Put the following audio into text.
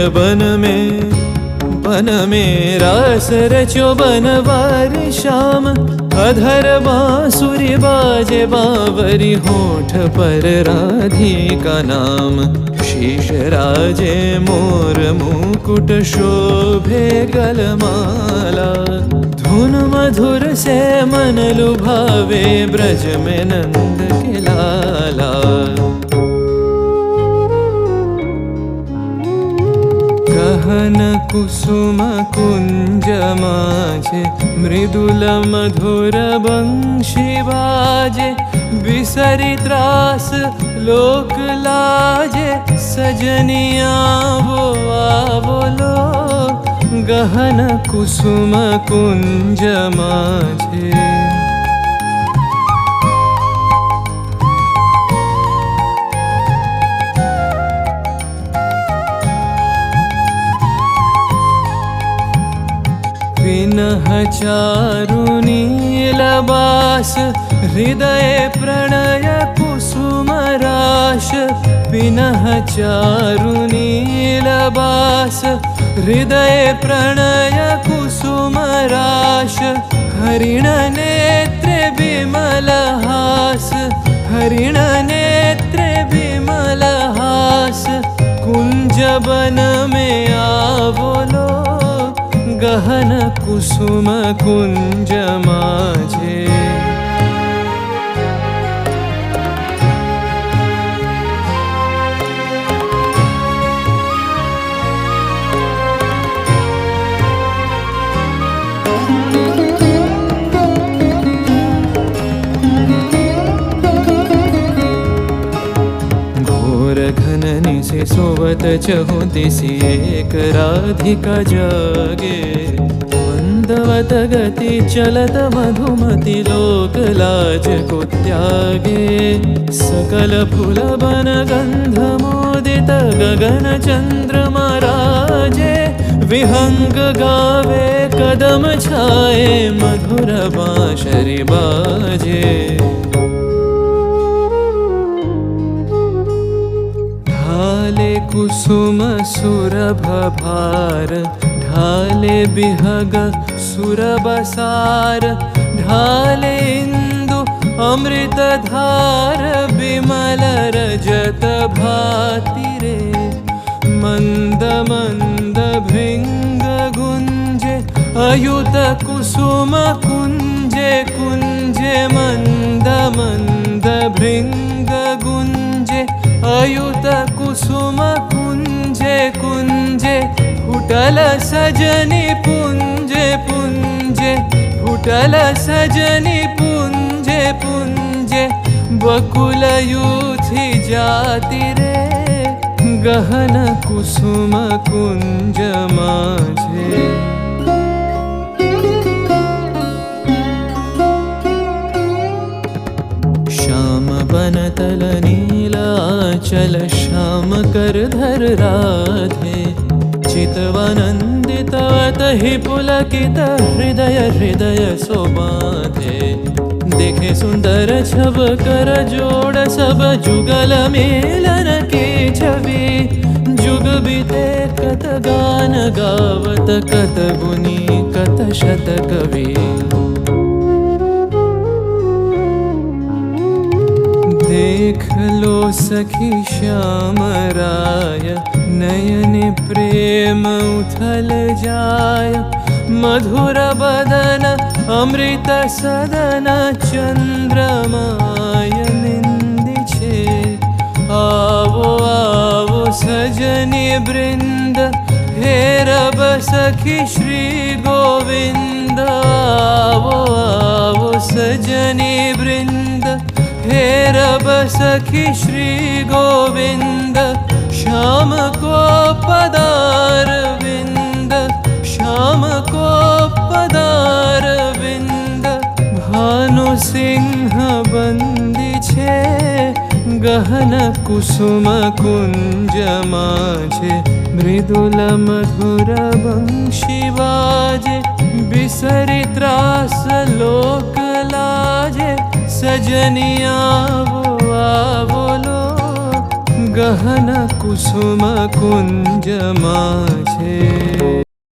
बन में रास रचो बनवारी श्याम। अधर बांसुरी बाजे बावरी होठ पर राधिका नाम। शीश राजे मोर मुकुट शोभे गलमाला। धुन मधुर से मन लुभावे ब्रज में नंद के लाला। गहन कुसुम कुंज माझे मृदुल मधुर बंशी बाजे। बिसरी त्रास लोक लाजे सजनिया वो आवलो। गहन कुसुम कुंज माझे। पिनह चारु नीलबास हृदय प्रणय कुसुम राश। पिनह चारु नीलबास हृदय प्रणय कुसुम राश। हरिण नेत्रे विमल हास। हरिण नेत्रे विमल हास। कुंज वन में आवलो। गहन कुसुम कुंज माझे। घोर घन निशि सोवत चहु दिशि एक राधिका जागे। मंदवत गति चलत मधुमति लोक लाज को त्यागे। सकल फूल बन गंध मोदित गगन चंद्रमा राजे। विहंग गावे कदम छाए मधुर बांसुरी बाजे। ढाले कुसुम सुरभ भार। ढाले बिहग सुरबसार। ढाले इंदु अमृत धार। विमल रजत भाति रे। मंद मंद भृंग गुंजे अयुत कुसुम कुंजे कुंजे। मंद मंद भृंग गुंजे अयुत कुसुम कुंजे कुंजे। फुटल सजनी पुंजे पुंजे। फुटल सजनी पुंजे पुंजे। बकुल यूथी जाति रे। गहन कुसुम कुंज माझे। श्याम बनतल नीलाचल श्याम कर धर राधे। चितवानंदित अतहि पुलकित हृदय हृदय सोबाधे। देखे सुंदर छब कर जोड़ सब जुगल मेलन की छवि। जुग बीते कत गान गावत कत गुनी कत शत कवि। देख लो सखी श्याम राय। नयन प्रेम उथल जाय। मधुर बदन अमृत सदन चंद्रमाय निंदी छे। आवो आवो सजनी वृंद। हे रब सखी श्री गोविंद। आवो आवो सजनी वृंद। हे रब सखी श्री गोविंद। श्याम को पदार विंद। श्याम को पदार विंद। भानु सिंह बंदी छे। गहन कुसुम कुंज माझे। मृदुल मधुर बंशी बाजे। बिसरी त्रास लोक लाजे। सजनिया वो आवलो। गहन कुसुम कुंज माझे